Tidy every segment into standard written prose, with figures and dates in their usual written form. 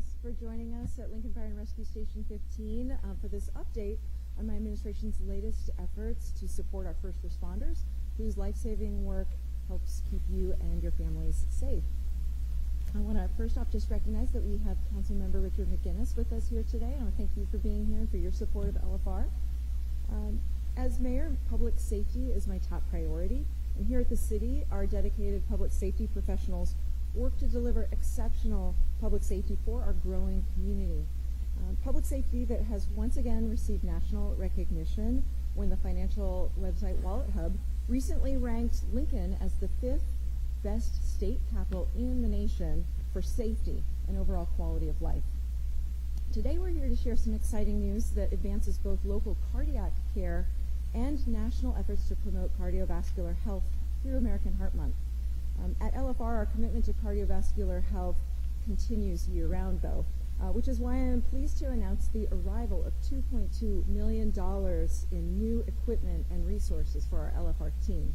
Thanks for joining us at Lincoln Fire and Rescue Station 15 for this update on my administration's latest efforts to support our first responders whose life-saving work helps keep you and your families safe. I want to first off just recognize that we have Councilmember Richard McGinnis with us here today. I want to thank you for being here and for your support of LFR. As mayor, public safety is my top priority, and here at the city, our dedicated public safety professionals work to deliver exceptional public safety for our growing community. Public safety that has once again received national recognition when the financial website Wallet Hub recently ranked Lincoln as the 5th best state capital in the nation for safety and overall quality of life. Today we're here to share some exciting news that advances both local cardiac care and national efforts to promote cardiovascular health through American Heart Month. At LFR, our commitment to cardiovascular health continues year-round, though, which is why I am pleased to announce the arrival of $2.2 million in new equipment and resources for our LFR team.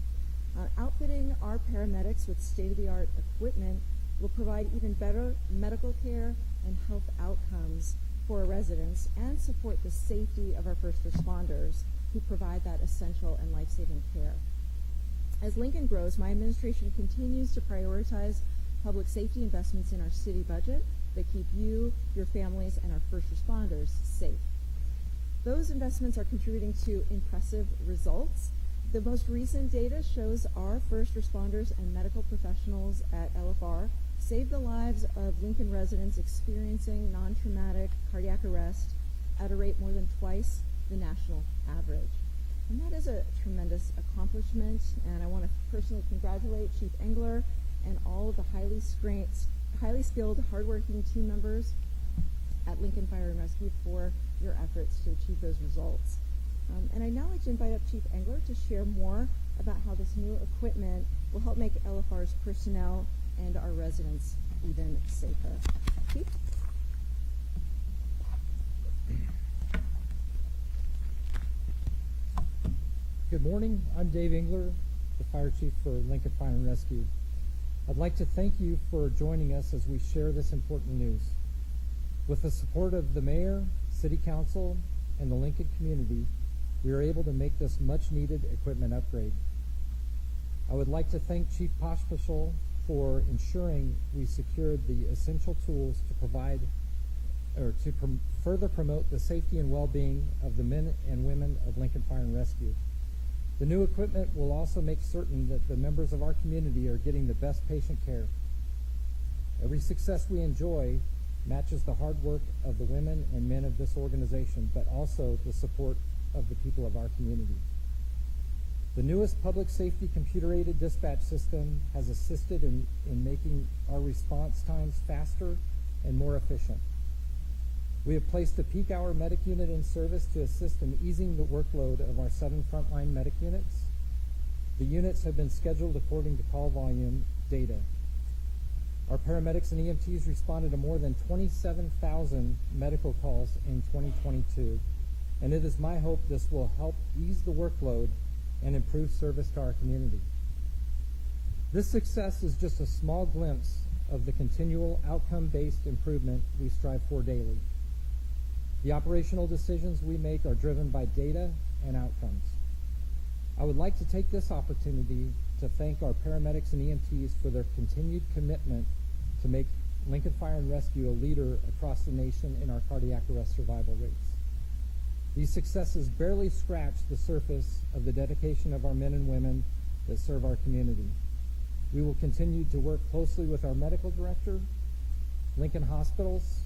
Outfitting our paramedics with state-of-the-art equipment will provide even better medical care and health outcomes for our residents and support the safety of our first responders who provide that essential and life-saving care. As Lincoln grows, my administration continues to prioritize public safety investments in our city budget that keep you, your families, and our first responders safe. Those investments are contributing to impressive results. The most recent data shows our first responders and medical professionals at LFR saved the lives of Lincoln residents experiencing non-traumatic cardiac arrest at a rate more than twice the national average. And that is a tremendous accomplishment, and I want to personally congratulate Chief Engler and all of the highly skilled, hardworking team members at Lincoln Fire and Rescue for your efforts to achieve those results. And I'd now like to invite up Chief Engler to share more about how this new equipment will help make LFR's personnel and our residents even safer. Chief? Good morning. I'm Dave Engler, the Fire Chief for Lincoln Fire and Rescue. I'd like to thank you for joining us as we share this important news. With the support of the Mayor, City Council, and the Lincoln community, we are able to make this much-needed equipment upgrade. I would like to thank Chief Poshpashel for ensuring we secured the essential tools to provide or to further promote the safety and well-being of the men and women of Lincoln Fire and Rescue. The new equipment will also make certain that the members of our community are getting the best patient care. Every success we enjoy matches the hard work of the women and men of this organization, but also the support of the people of our community. The newest public safety computer-aided dispatch system has assisted in making our response times faster and more efficient. We have placed a peak hour medic unit in service to assist in easing the workload of our 7 frontline medic units. The units have been scheduled according to call volume data. Our paramedics and EMTs responded to more than 27,000 medical calls in 2022, and it is my hope this will help ease the workload and improve service to our community. This success is just a small glimpse of the continual outcome-based improvement we strive for daily. The operational decisions we make are driven by data and outcomes. I would like to take this opportunity to thank our paramedics and EMTs for their continued commitment to make Lincoln Fire and Rescue a leader across the nation in our cardiac arrest survival rates. These successes barely scratch the surface of the dedication of our men and women that serve our community. We will continue to work closely with our medical director, Lincoln Hospitals,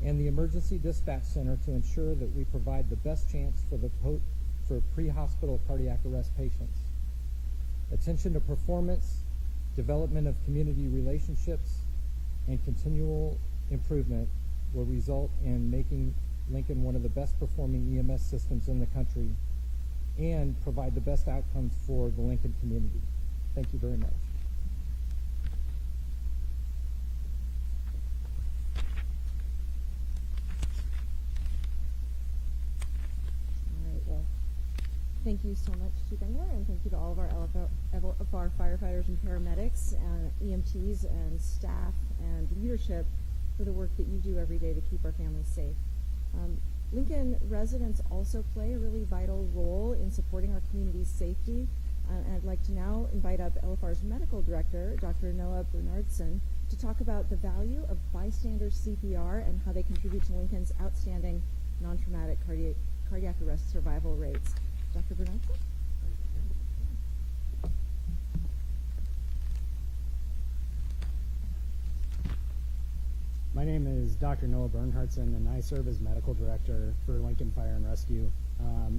and the Emergency Dispatch Center to ensure that we provide the best chance for pre-hospital cardiac arrest patients. Attention to performance, development of community relationships, and continual improvement will result in making Lincoln one of the best performing EMS systems in the country and provide the best outcomes for the Lincoln community. Thank you very much. Thank you so much, Chief Engler, and thank you to all of our LFR firefighters and paramedics, EMTs and staff and leadership for the work that you do every day to keep our families safe. Lincoln residents also play a really vital role in supporting our community's safety. And I'd like to now invite up LFR's medical director, Dr. Noah Bernardson, to talk about the value of bystander CPR and how they contribute to Lincoln's outstanding non-traumatic cardiac arrest survival rates. Dr. Bernardson? My name is Dr. Noah Bernardson, and I serve as medical director for Lincoln Fire and Rescue.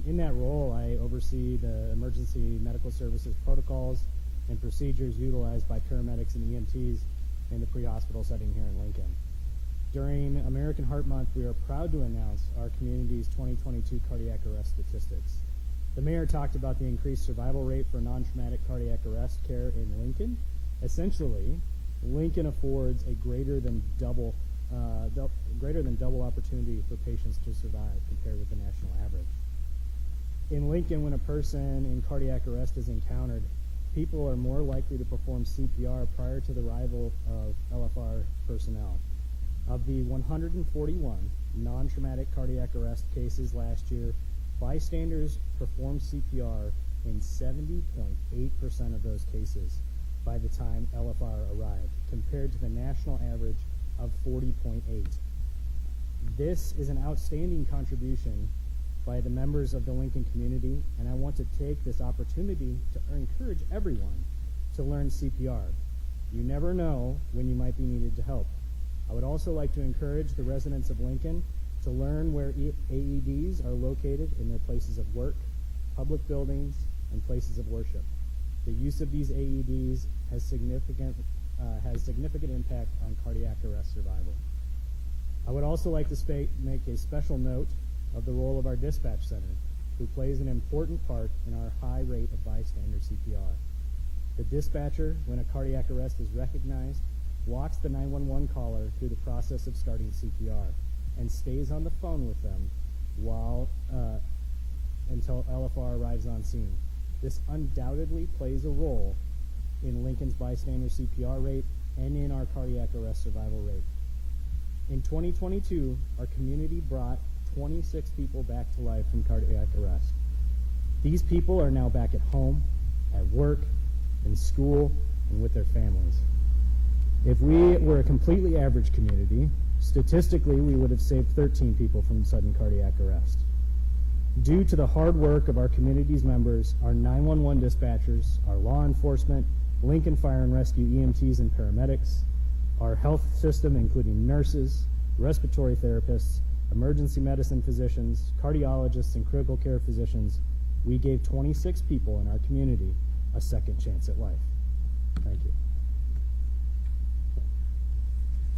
In that role, I oversee the emergency medical services protocols and procedures utilized by paramedics and EMTs in the pre-hospital setting here in Lincoln. During American Heart Month, we are proud to announce our community's 2022 cardiac arrest statistics. The mayor talked about the increased survival rate for non-traumatic cardiac arrest care in Lincoln. Essentially, Lincoln affords a greater than double opportunity for patients to survive compared with the national average. In Lincoln, when a person in cardiac arrest is encountered, people are more likely to perform CPR prior to the arrival of LFR personnel. Of the 141 non-traumatic cardiac arrest cases last year, bystanders performed CPR in 70.8% of those cases by the time LFR arrived, compared to the national average of 40.8. This is an outstanding contribution by the members of the Lincoln community, and I want to take this opportunity to encourage everyone to learn CPR. You never know when you might be needed to help. I would also like to encourage the residents of Lincoln to learn where AEDs are located in their places of work, public buildings, and places of worship. The use of these AEDs has significant impact on cardiac arrest survival. I would also like to make a special note of the role of our dispatch center, who plays an important part in our high rate of bystander CPR. The dispatcher, when a cardiac arrest is recognized, walks the 911 caller through the process of starting CPR and stays on the phone with them until LFR arrives on scene. This undoubtedly plays a role in Lincoln's bystander CPR rate and in our cardiac arrest survival rate. In 2022, our community brought 26 people back to life from cardiac arrest. These people are now back at home, at work, in school, and with their families. If we were a completely average community, statistically we would have saved 13 people from sudden cardiac arrest. Due to the hard work of our community's members, our 911 dispatchers, our law enforcement, Lincoln Fire and Rescue EMTs and paramedics, our health system including nurses, respiratory therapists, emergency medicine physicians, cardiologists, and critical care physicians, we gave 26 people in our community a second chance at life. Thank you.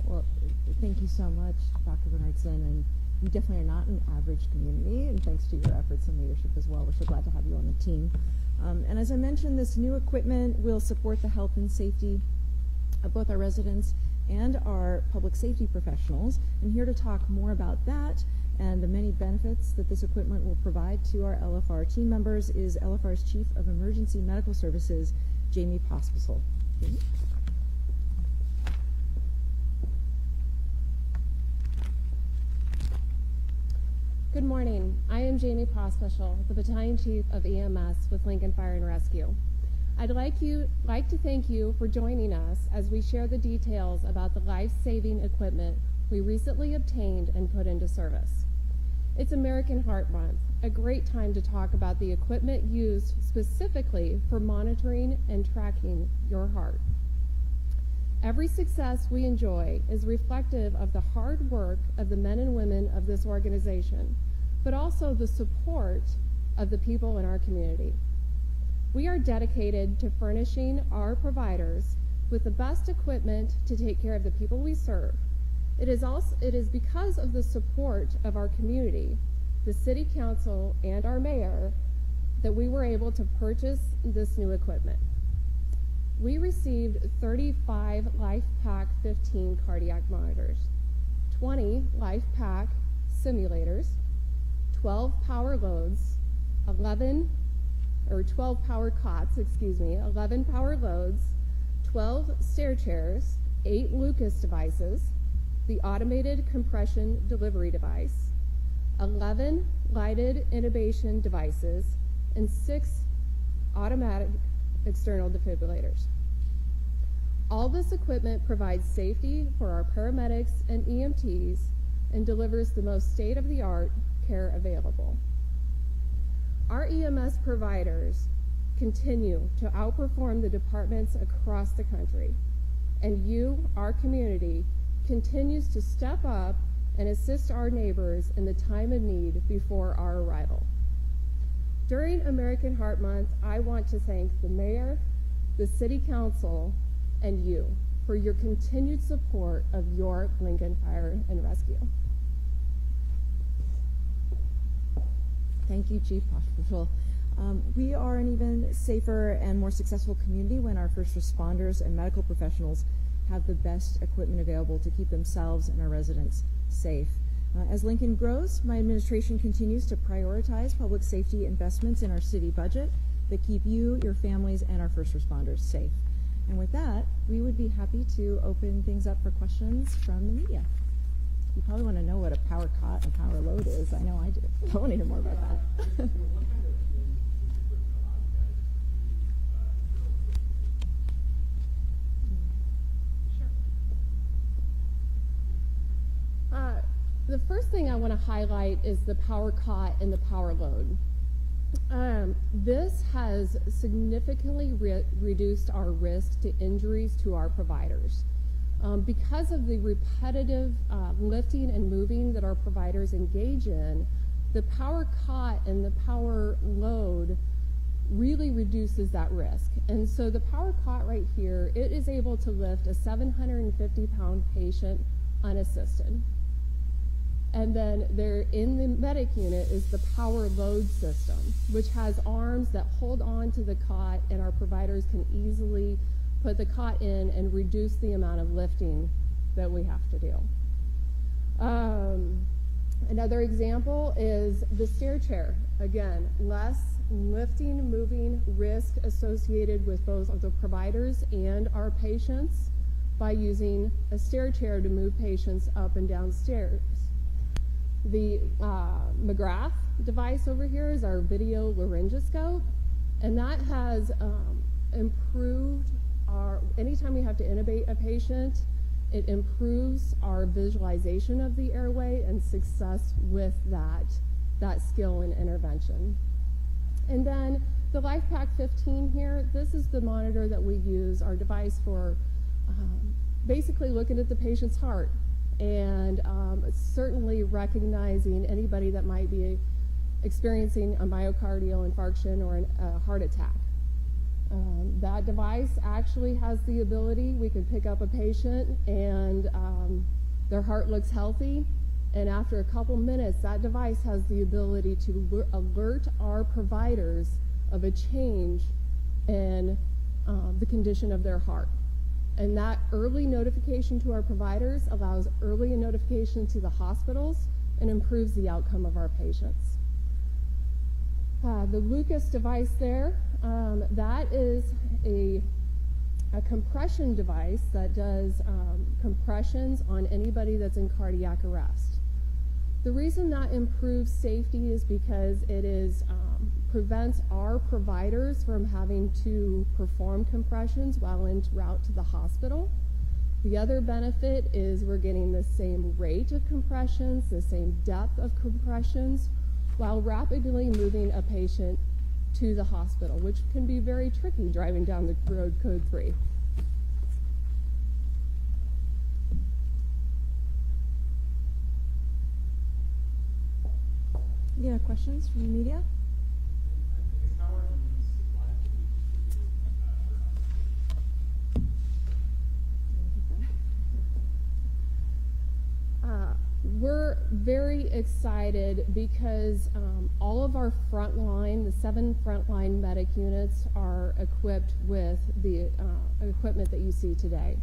Well, thank you so much, Dr. Bernardson, and you definitely are not an average community, and thanks to your efforts and leadership as well. We're so glad to have you on the team. And as I mentioned, this new equipment will support the health and safety of both our residents and our public safety professionals. And here to talk more about that and the many benefits that this equipment will provide to our LFR team members is LFR's Chief of Emergency Medical Services, Jamie Pospisil. Jamie? Good morning. I am Jamie Pospisil, the Battalion Chief of EMS with Lincoln Fire and Rescue. I'd like to thank you for joining us as we share the details about the life-saving equipment we recently obtained and put into service. It's American Heart Month, a great time to talk about the equipment used specifically for monitoring and tracking your heart. Every success we enjoy is reflective of the hard work of the men and women of this organization, but also the support of the people in our community. We are dedicated to furnishing our providers with the best equipment to take care of the people we serve. It is because of the support of our community, the City Council, and our Mayor that we were able to purchase this new equipment. We received 35 LifePak 15 cardiac monitors, 20 LifePak simulators, 12 power loads, 12 power cots, 11 power loads, 12 stair chairs, 8 Lucas devices, the automated compression delivery device, 11 lighted intubation devices, and 6 automatic external defibrillators. All this equipment provides safety for our paramedics and EMTs and delivers the most state-of-the-art care available. Our EMS providers continue to outperform the departments across the country, and you, our community, continues to step up and assist our neighbors in the time of need before our arrival. During American Heart Month, I want to thank the Mayor, the City Council, and you for your continued support of your Lincoln Fire and Rescue. Thank you, Chief Pospisil. We are an even safer and more successful community when our first responders and medical professionals have the best equipment available to keep themselves and our residents safe. As Lincoln grows, my administration continues to prioritize public safety investments in our city budget that keep you, your families, and our first responders safe. And with that, we would be happy to open things up for questions from the media. You probably want to know what a power cot and power load is. I know I do. I want to hear more about that. The first thing I want to highlight is the power cot and the power load. This has significantly reduced our risk to injuries to our providers. Because of the repetitive lifting and moving that our providers engage in, the power cot and the power load really reduces that risk. And so the power cot right here, it is able to lift a 750-pound patient unassisted. And then there in the medic unit is the power load system, which has arms that hold on to the cot, and our providers can easily put the cot in and reduce the amount of lifting that we have to do. Another example is the stair chair. Again, less lifting, moving risk associated with both of the providers and our patients by using a stair chair to move patients up and down stairs. The McGrath device over here is our video laryngoscope, and that has improved anytime we have to intubate a patient, it improves our visualization of the airway and success with that skill in intervention. And then the LifePak 15 here, this is the monitor that we use, our device for basically looking at the patient's heart and certainly recognizing anybody that might be experiencing a myocardial infarction or a heart attack. That device actually has the ability, we can pick up a patient and their heart looks healthy, and after a couple minutes, that device has the ability to alert our providers of a change in the condition of their heart. And that early notification to our providers allows early notification to the hospitals and improves the outcome of our patients. The Lucas device there, that is a compression device that does compressions on anybody that's in cardiac arrest. The reason that improves safety is because it prevents our providers from having to perform compressions while en route to the hospital. The other benefit is we're getting the same rate of compressions, the same depth of compressions, while rapidly moving a patient to the hospital, which can be very tricky driving down the road code 3. Yeah, questions from the media? We're very excited because all of our frontline, the 7 frontline medic units, are equipped with the equipment that you see today.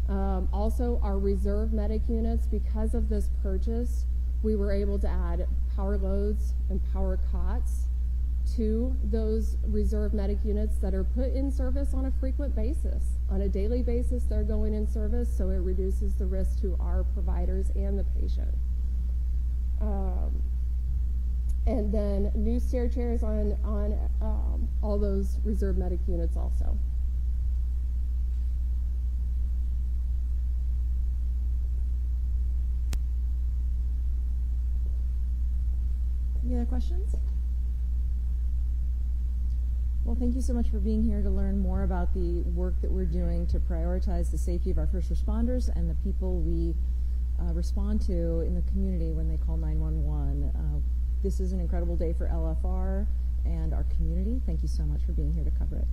Also, our reserve medic units, because of this purchase, we were able to add power loads and power cots. to those reserve medic units that are put in service on a frequent basis. On a daily basis, they're going in service, so it reduces the risk to our providers and the patient. And then new stair chairs on all those reserve medic units also. Any other questions? Well, thank you so much for being here to learn more about the work that we're doing to prioritize the safety of our first responders and the people we respond to in the community when they call 911. This is an incredible day for LFR and our community. Thank you so much for being here to cover it.